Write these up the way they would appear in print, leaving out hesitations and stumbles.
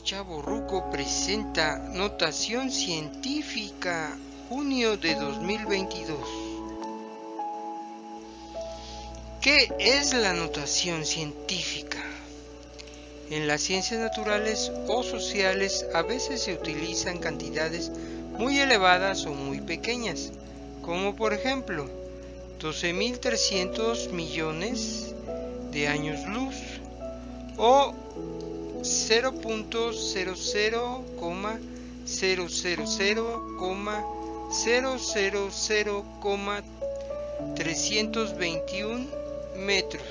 Chavorruco presenta Notación Científica, junio de 2022. ¿Qué es la notación científica? En las ciencias naturales o sociales a veces se utilizan cantidades muy elevadas o muy pequeñas, como por ejemplo 12.300 millones de años luz o 0.00,000,321 metros.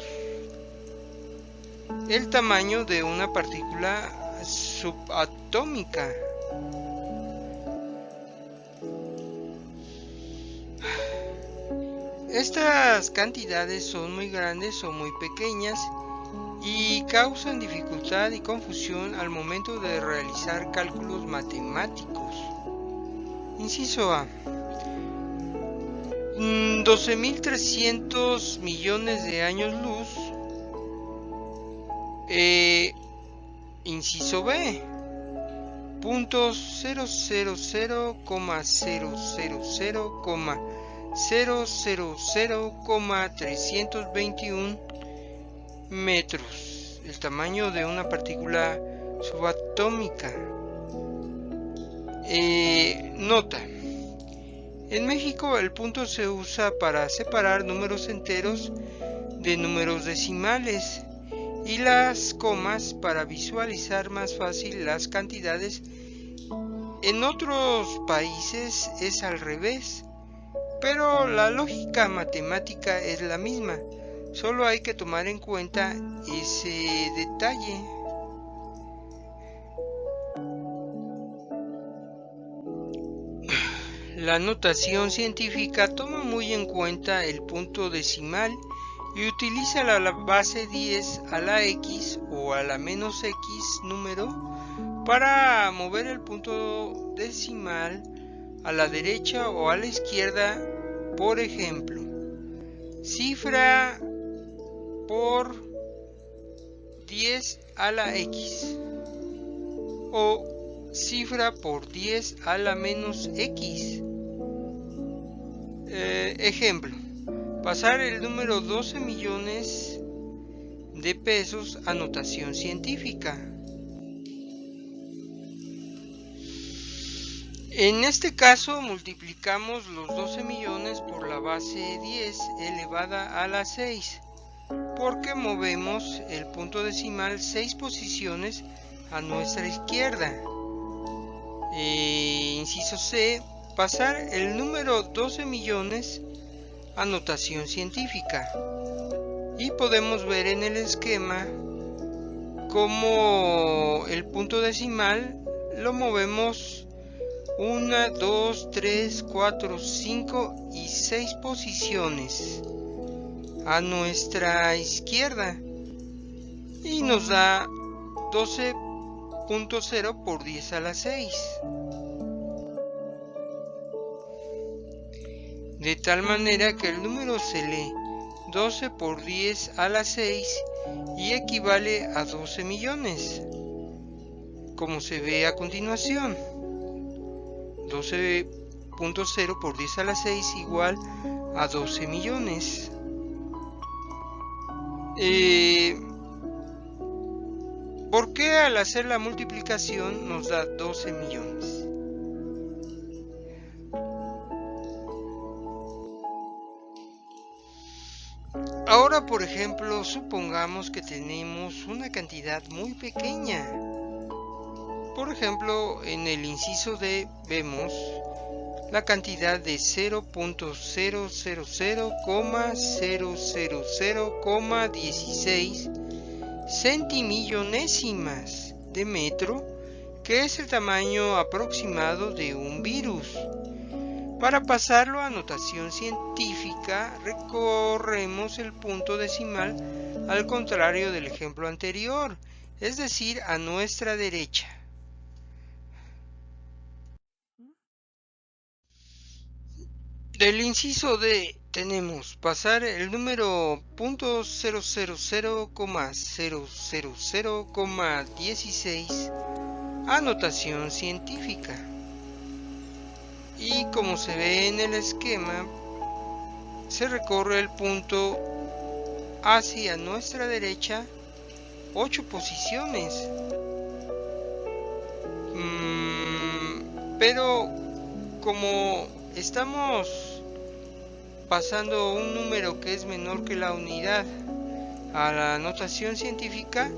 El tamaño de una partícula subatómica. Estas cantidades son muy grandes o muy pequeñas y causan dificultad y confusión al momento de realizar cálculos matemáticos. Inciso A. 12.300 millones de años luz. Inciso B. 0.000,000,321 metros, el tamaño de una partícula subatómica. Nota: en México el punto se usa para separar números enteros de números decimales y las comas para visualizar más fácil las cantidades. En otros países es al revés, pero la lógica matemática es la misma. Solo hay que tomar en cuenta ese detalle. La notación científica toma muy en cuenta el punto decimal y utiliza la base 10 a la X o a la menos X número para mover el punto decimal a la derecha o a la izquierda. Por ejemplo, cifra por 10 a la X o cifra por 10 a la menos X. Ejemplo: pasar el número 12 millones de pesos a notación científica. En este caso multiplicamos los 12 millones por la base 10 elevada a la 6, porque movemos el punto decimal 6 posiciones a nuestra izquierda. Inciso C. Pasar el número 12 millones a notación científica. Y podemos ver en el esquema cómo el punto decimal lo movemos 1, 2, 3, 4, 5 y 6 posiciones a nuestra izquierda y nos da 12.0 por 10 a la 6. De tal manera que el número se lee 12 por 10 a la 6 y equivale a 12 millones, como se ve a continuación. 12.0 por 10 a la 6 igual a 12 millones. ¿Por qué al hacer la multiplicación nos da 12 millones? Ahora, por ejemplo, supongamos que tenemos una cantidad muy pequeña. Por ejemplo, en el inciso D vemos la cantidad de 0.000,000,16 centimillonésimas de metro, que es el tamaño aproximado de un virus. Para pasarlo a notación científica, recorremos el punto decimal al contrario del ejemplo anterior, es decir, a nuestra derecha. Del inciso D tenemos pasar el número .000,000,16 a notación científica. Y como se ve en el esquema, se recorre el punto hacia nuestra derecha 8 posiciones. Pero como estamos pasando un número que es menor que la unidad a la notación científica,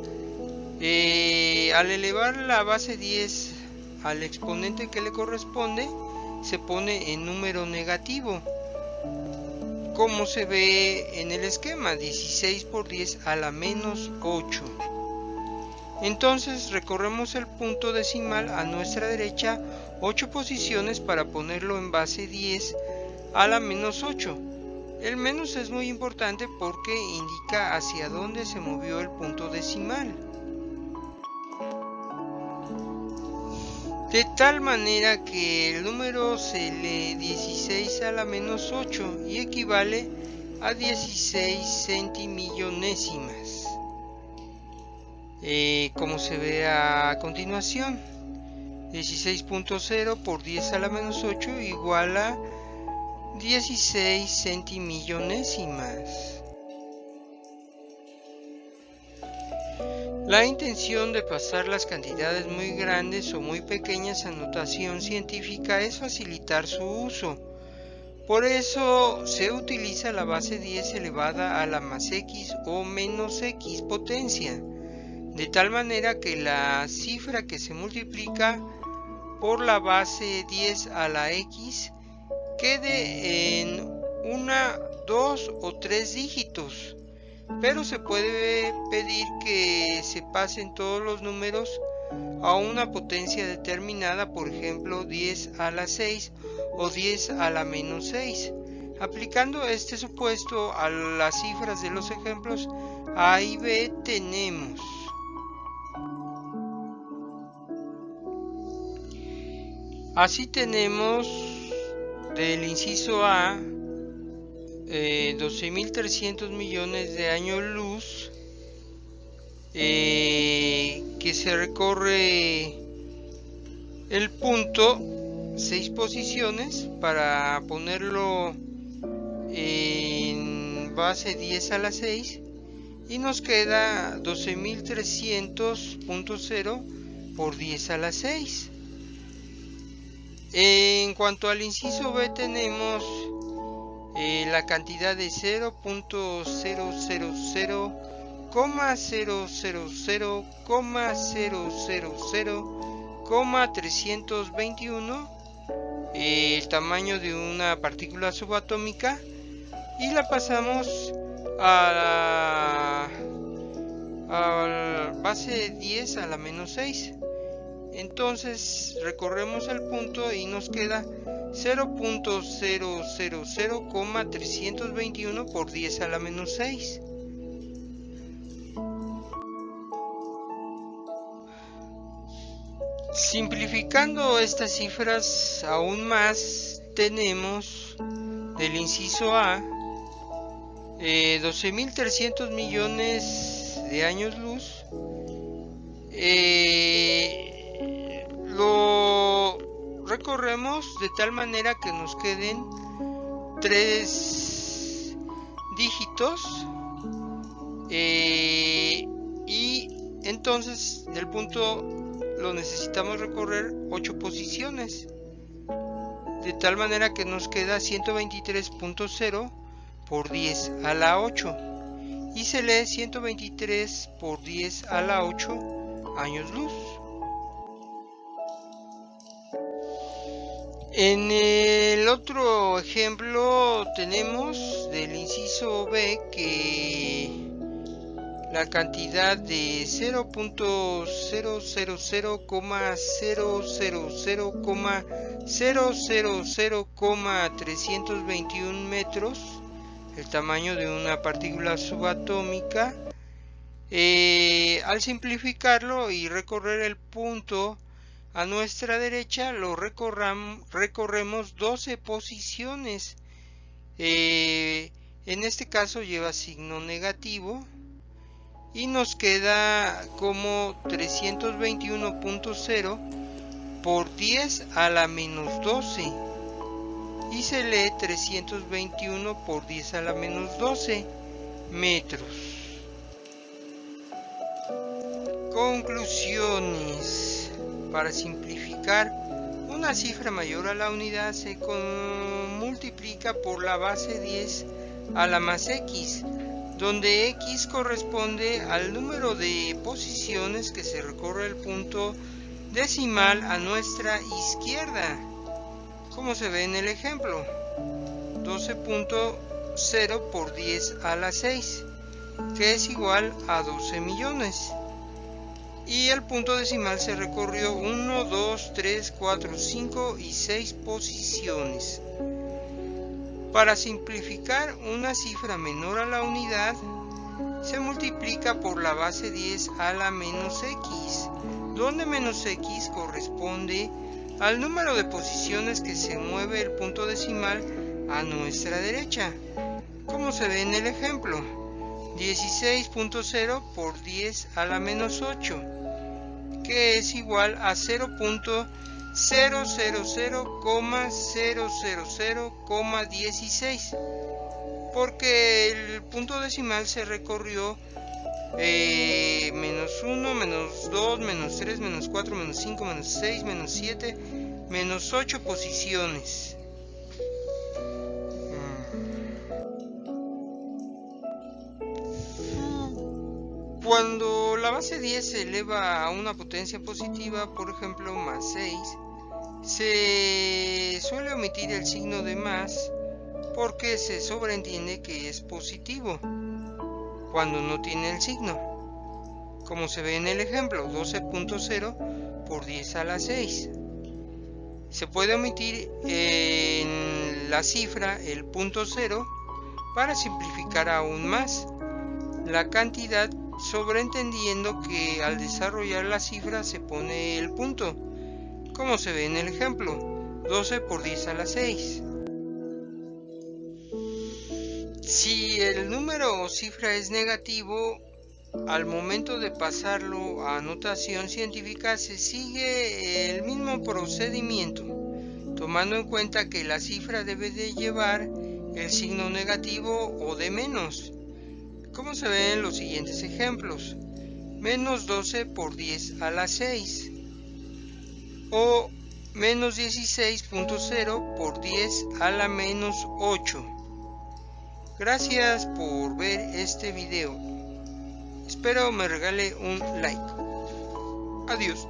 al elevar la base 10 al exponente que le corresponde, se pone en número negativo, como se ve en el esquema, 16 por 10 a la menos 8. Entonces recorremos el punto decimal a nuestra derecha 8 posiciones para ponerlo en base 10 a la menos 8. El menos es muy importante porque indica hacia dónde se movió el punto decimal. De tal manera que el número se lee 16 a la menos 8 y equivale a 16 centimillonésimas. Como se ve a continuación, 16.0 por 10 a la menos 8 igual a 16 centimillonésimas. La intención de pasar las cantidades muy grandes o muy pequeñas a notación científica es facilitar su uso. Por eso se utiliza la base 10 elevada a la más x o menos x potencia, de tal manera que la cifra que se multiplica por la base 10 a la x quede en 1, 2 o 3 dígitos, pero se puede pedir que se pasen todos los números a una potencia determinada, por ejemplo 10 a la 6 o 10 a la menos 6. Aplicando este supuesto a las cifras de los ejemplos A y B tenemos así tenemos del inciso A 12.300 millones de años luz, que se recorre el punto 6 posiciones para ponerlo en base 10 a la 6 y nos queda 12.300.0 por 10 a la 6. En cuanto al inciso B tenemos la cantidad de 0.000,000,321, el tamaño de una partícula subatómica, y la pasamos a la base 10 a la menos 6. Entonces recorremos el punto y nos queda 0.000,321 por 10 a la menos 6. Simplificando estas cifras aún más, tenemos del inciso A 12.300 millones de años luz. Lo recorremos de tal manera que nos queden 3 dígitos, y entonces el punto lo necesitamos recorrer 8 posiciones, de tal manera que nos queda 123.0 por 10 a la 8 y se lee 123 por 10 a la 8 años luz. En el otro ejemplo tenemos del inciso B que la cantidad de 0.000,000,321 metros, el tamaño de una partícula subatómica. Al simplificarlo y recorrer el punto a nuestra derecha, lo recorremos 12 posiciones. En este caso lleva signo negativo y nos queda como 321.0 por 10 a la menos 12 y se lee 321 por 10 a la menos 12 metros. Conclusiones. Para simplificar, una cifra mayor a la unidad se multiplica por la base 10 a la más x, donde x corresponde al número de posiciones que se recorre el punto decimal a nuestra izquierda, como se ve en el ejemplo. 12.0 por 10 a la 6, que es igual a 12 millones. Y el punto decimal se recorrió 1, 2, 3, 4, 5 y 6 posiciones. Para simplificar, una cifra menor a la unidad se multiplica por la base 10 a la menos x, donde menos x corresponde al número de posiciones que se mueve el punto decimal a nuestra derecha, como se ve en el ejemplo. 16.0 por 10 a la menos 8, que es igual a 0.000,000,16, porque el punto decimal se recorrió menos 1, menos 2, menos 3, menos 4, menos 5, menos 6, menos 7, menos 8 posiciones. Cuando la base 10 se eleva a una potencia positiva, por ejemplo más 6, se suele omitir el signo de más porque se sobreentiende que es positivo cuando no tiene el signo, como se ve en el ejemplo. 12.0 por 10 a la 6. Se puede omitir en la cifra el punto 0 para simplificar aún más la cantidad, sobreentendiendo que al desarrollar la cifra se pone el punto, como se ve en el ejemplo. 12 por 10 a la 6. Si el número o cifra es negativo, al momento de pasarlo a notación científica se sigue el mismo procedimiento, tomando en cuenta que la cifra debe de llevar el signo negativo o de menos, como se ve en los siguientes ejemplos. Menos 12 por 10 a la 6 o menos 16.0 por 10 a la menos 8. Gracias por ver este video. Espero me regale un like. Adiós.